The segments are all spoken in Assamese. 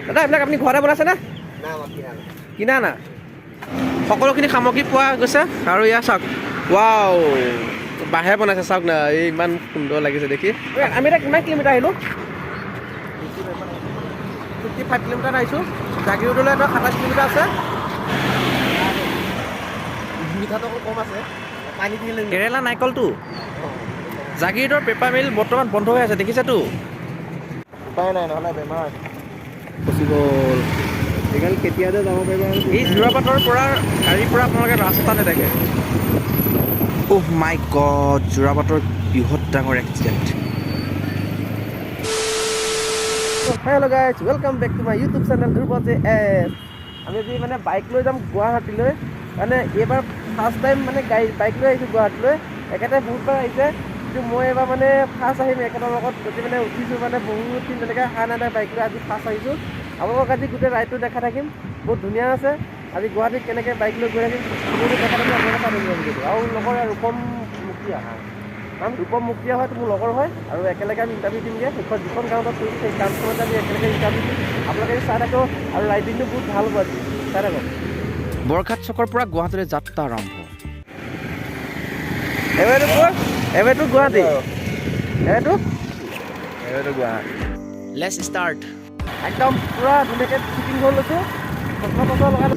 দাদা এইবিলাক আপুনি ঘৰতে বনাইছে নে? কিনা না সকলোখিনি সামগ্ৰী পোৱা গৈছে আৰু ইয়াৰ চাওক ৱাও বাঁহে বনাইছে চাওক না এই ইমান সুন্দৰ লাগিছে দেখি আমি এতিয়া কিমান কিলোমিটাৰ আহিলোঁ 55 কিলোমিটাৰ আহিছোঁ জাগিৰোডলৈ 27 কিলোমিটাৰ আছে মিঠাটো অকণ কম আছে পানী কেৰেলা নাৰিকলটো জাগিৰোডৰ পেপাৰ মিল বৰ্তমান বন্ধ হৈ আছে দেখিছেতো উপায় নাই নহ'লে বেমাৰ ফচি গ'ল এইকাল কেতিয়া যে যাব পাৰিব এই যোৰাবাটৰ পৰা গাড়ীৰ পৰা আপোনালোকে ৰাস্তা নেদেখে অহ মাই গড যোৰাবাটৰ বৃহৎ ডাঙৰ accident hello' guys welcome back to my YouTube channel Dhruv আমি আজি মানে বাইক লৈ যাম গুৱাহাটীলৈ মানে এইবাৰ ফাৰ্ষ্ট টাইম মানে বাইক লৈ আহিছোঁ গুৱাহাটীলৈ একেটাই বহুতবাৰ আহিছে কিন্তু মই এইবাৰ মানে ফাৰ্ষ্ট আহিম একেটাৰ লগত গোটেই মানে উঠিছোঁ মানে বহুত দিন তেনেকৈ অহা নাই বাইক লৈ আজি ফাৰ্ষ্ট আহিছোঁ আপোনালোকক আজি গোটেই ৰাইডটো দেখা থাকিম বহুত ধুনীয়া আছে আজি গুৱাহাটীত কেনেকৈ বাইক লৈ গৈ থাকিম দেখা থাকিম আপোনালোকে আৰু লগৰ ৰূপম মুক্তিয়া কাৰণ ৰূপম মুক্তিয়া হয় মোৰ লগৰ হয় আৰু একেলগে আমি ইণ্টাৰভিউ দিমগৈ শেষত যিখন গাঁৱত কৰিছোঁ সেই গাঁওখনত আমি একেলগে ইণ্টাৰভিউ দিম আপোনালোকে চাই থাকক আৰু ৰাইডিংটো বহুত ভাল হ'ব আজি চাই থাকক বৰঘাট চকৰ পৰা গুৱাহাটীলৈ যাত্ৰা আৰম্ভ এৱেটো গুৱাহাটী এৱেটো গুৱাহাটী লেটছ ষ্টাৰ্ট একদম পুৰা ধুনীয়াকৈ শ্বুটিং হৈ লৈছোঁ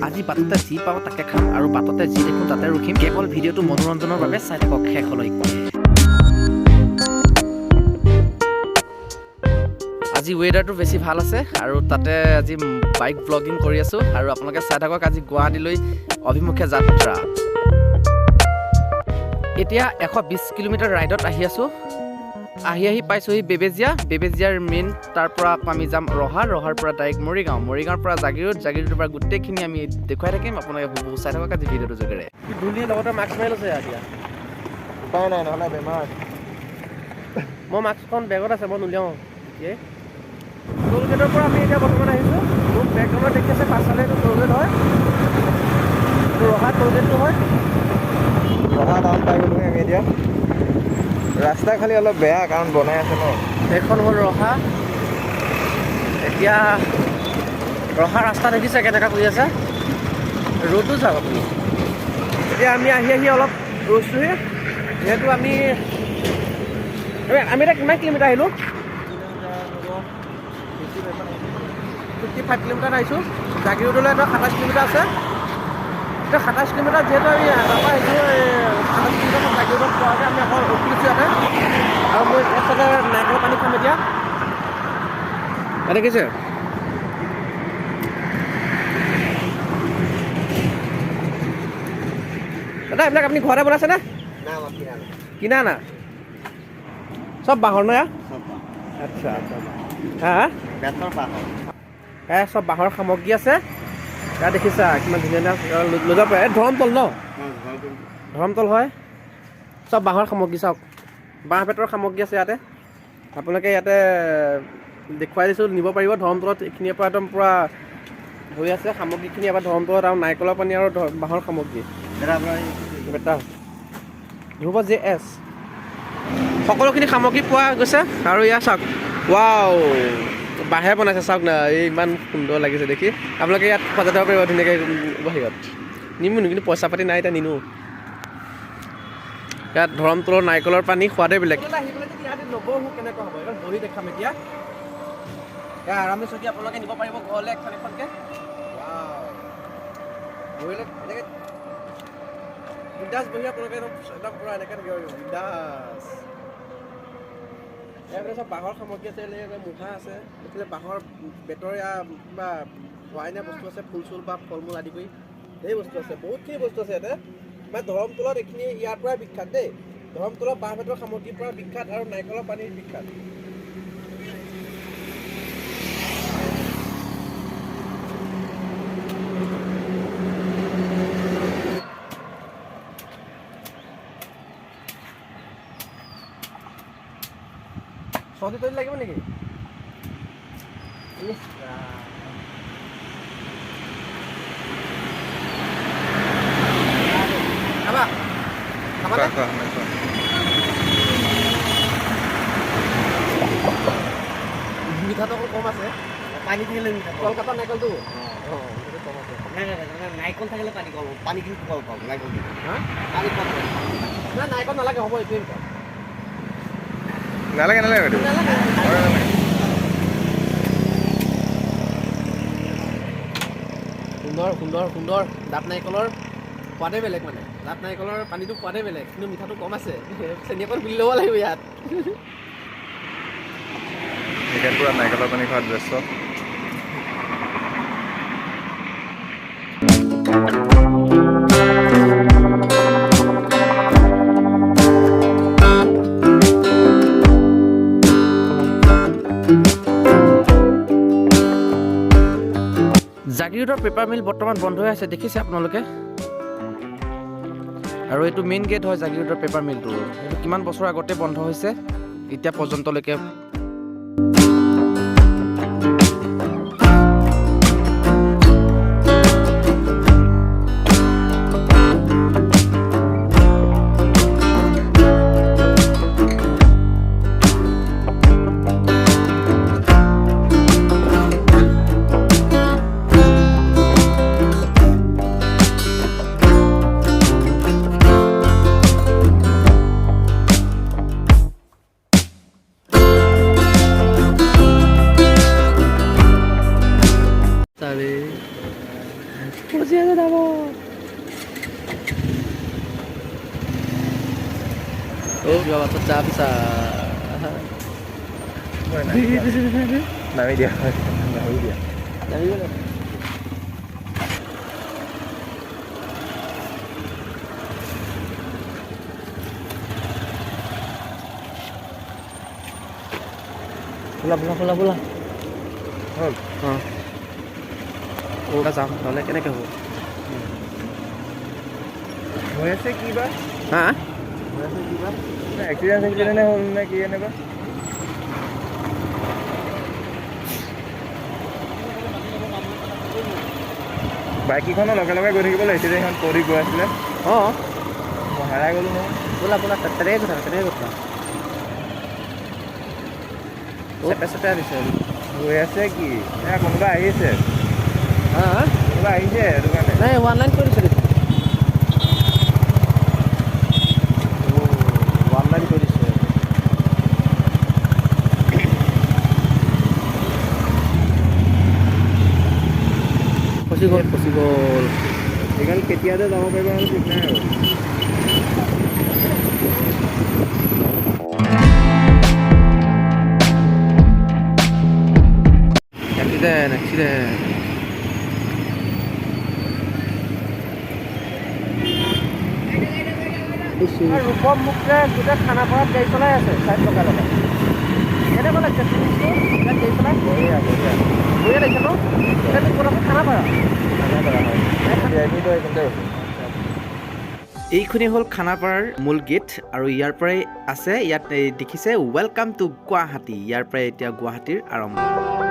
আজি বাটতে যি পাওঁ তাকে খাম আৰু বাটতে যি দেখোঁ তাতে ৰখিম কেৱল ভিডিঅ'টো মনোৰঞ্জনৰ বাবে চাই থাকক শেষলৈ আজি ৱেডাৰটো বেছি ভাল আছে আৰু তাতে আজি বাইক ব্লগিং কৰি আছোঁ আৰু আপোনালোকে চাই থাকক আজি গুৱাহাটীলৈ অভিমুখে যাত্ৰা এতিয়া 120 কিলোমিটাৰ ৰাইডত আহি আছোঁ আহি পাইছোঁহি বেবেজিয়াৰ মেইন তাৰ পৰা আমি যাম ৰহাৰ পৰা ডাইৰেক্ট মৰিগাঁৱৰ পৰা জাগিৰোডৰ পৰা গোটেইখিনি আমি দেখুৱাই থাকিম আপোনালোকে চাই থাকক আজি ভিডিঅ'টোৰ যোগেৰে ধূলি লগতে মাস্ক মাৰি লৈছে এতিয়া উপায় নাই নহ'লে বেমাৰ মই মাস্কখন বেগত আছে মই নুলিয়াওঁ টোল গেটৰ পৰা আমি এতিয়া বৰ্তমান আহিছোঁ মোৰ বেকগ্ৰাউণ্ডত দেখি আছে পাছফালে এইটো টোল গেট হয় এইটো ৰহা টোল গেটটো হয় ৰহা টাউন পাই গ'লোঁ আমি এতিয়া ৰাস্তা খালি অলপ বেয়া কাৰণ বনাই আছে ন সেইখন হ'ল ৰহা এতিয়া ৰহা ৰাস্তা দেখিছে কেনেকুৱা কৰি আছে ৰ'দো চাওক আপুনি এতিয়া আমি আহি অলপ ৰৈছোঁহি যিহেতু আমি এতিয়া কিমান কিলোমিটাৰ আহিলোঁ 55 কিলোমিটাৰ আহিছোঁ জাগিৰোডলৈ 27 কিলোমিটাৰ আছে এতিয়া 27 কিলোমিটাৰ যিহেতু আমি তাৰপৰা আহিছোঁ 27 কিলোমিটাৰ জাগিৰোডত পোৱাকৈ আমি আকৌ ৰখি দিছোঁ ইয়াতে আৰু মই এফালে নাৰিকলৰ পানী খাম এতিয়া দেখিছে দাদা এইবিলাক আপুনি ঘৰতে বনাইছেনে? কিনা না চব বাঁহৰ ন আচ্ছা চব বাঁহৰ সামগ্ৰী আছে ইয়াত দেখিছা কিমান ধুনীয়া লৈ যাব পাৰে ধৰমতল ন ধৰমতল হয় চব বাঁহৰ সামগ্ৰী চাওক বাঁহ বেতৰ সামগ্ৰী আছে ইয়াতে আপোনালোকে ইয়াতে দেখুৱাই দিছোঁ নিব পাৰিব ধৰমতলত এইখিনিৰ পৰা একদম পূৰা হৈ আছে সামগ্ৰীখিনি এবাৰ ধৰমতলত আৰু নাৰিকলৰ পানী আৰু বাঁহৰ সামগ্ৰী বেটা ধ্ৰুৱ JS সকলোখিনি সামগ্ৰী পোৱা গৈছে আৰু ইয়াৰ চাওক ৱাও বাঁহে বনাইছে চাওক না এই ইমান সুন্দৰ লাগিছে দেখি আপোনালোকে ইয়াত সজাই থ'ব পাৰিব ধুনীয়াকৈ বাহিৰত নিমো কিন্তু পইচা পাতি নাই এতিয়া নিনো ইয়াত ধৰমতলৰ নাৰিকলৰ পানী সোৱাদেই বেলেগ নবহো কেনেকুৱা হ'ব এইখন বহি দেখাম এতিয়া আৰামে চকী আপোনালোকে নিব পাৰিব ঘৰলৈ এখনকৈ বহিলে এনেকৈ বিন্দাছ বহি আপোনালোকে একদম পূৰা এনেকৈ থাকিব পাৰিব বিন্দাছ এইফালে চব বাঁহৰ সামগ্ৰী আছে মুঠা আছে এইফালে বাঁহৰ বেতৰ কিবা ৱাইনা বস্তু আছে ফুল চুল বা ফল মূল আদি কৰি ধেৰ বস্তু আছে বহুতখিনি বস্তু আছে ইয়াতে মানে ধৰমতলত এইখিনি ইয়াৰ পৰাই বিখ্যাত দেই ধৰমতলত বাঁহ বেতৰ সামগ্ৰীৰ পৰা বিখ্যাত আৰু নাৰিকলৰ পানীৰ বিখ্যাত চৰ্দি তৰ্দি লাগিব নেকি মিঠাটো অকণ কম আছে পানী থাকিলে মিঠা পাওঁ। কলকাতা নাৰিকলটো নাৰিকল থাকিলে পানী কম পানী কিন্তু কম পাওঁ নাৰিকল দি হা পানী কম পাওঁ নাই নাৰিকল নালাগে হ'ব এইটোৱে নালাগে নালাগে বাইদেউ নালাগে সুন্দৰ সুন্দৰ সুন্দৰ ডাব নাৰিকলৰ সোৱাদেই বেলেগ মানে ডাব নাৰিকলৰ পানীটো সোৱাদেই বেলেগ কিন্তু মিঠাটো কম আছে চেনি অকণ গুলি ল'ব লাগিব ইয়াত এতিয়া পুৰা নাৰিকলৰ পানী খোৱাত ব্যস্ত জাগিৰোডৰ পেপাৰ মিল বৰ্তমান বন্ধ হৈ আছে দেখিছে আপোনালোকে আৰু এইটো মেইন গেট হয় জাগিৰোডৰ পেপাৰ মিলটো এইটো কিমান বছৰ আগতে বন্ধ হৈছে এতিয়া পৰ্যন্তলৈকে নামি দিয়া নামি দিয়া বোলা হ'ল যাম নহ'লে কেনেকৈ হ'ব হৈ আছে কি বা হা হৈ আছে কি বা এক্সিডেণ্ট হ'ল নে কি এনেকুৱা বাইককেইখনৰ লগে লগে গৈ থাকিব লাগিছিলে সেইখন পৰি গৈ আছিলে অঁ মই হেৰাই গ'লোঁ নহয় বোলা তেনেকৈ কথা চেপে আনিছে হৈ আছে কি কোনোবা আহিছে হা কোনোবা আহিছে সেইটো কাৰণে নাই অনলাইন কৰি দিছে অনলাইন কৰি দিছে ফচি গ'ল সেইখন কেতিয়াতে যাব পাৰিব আৰু ঠিক নাই আৰু এক্সিডেণ্ট ৰূপম মুখে গোটেই খানাপাৰাত গাড়ী চলাই আছে চাইড লগাই লগাই কেনেকুৱা লাগিছে গাড়ী চলাই বঢ়িয়া লাগিছে ন এতিয়া ক'ত আছে খানাপাৰা এইখনেই হ'ল খানাপাৰাৰ মূল গেট আৰু ইয়াৰ পৰাই আছে ইয়াত দেখিছে ৱেলকাম টু গুৱাহাটী ইয়াৰ পৰাই এতিয়া গুৱাহাটীৰ আৰম্ভ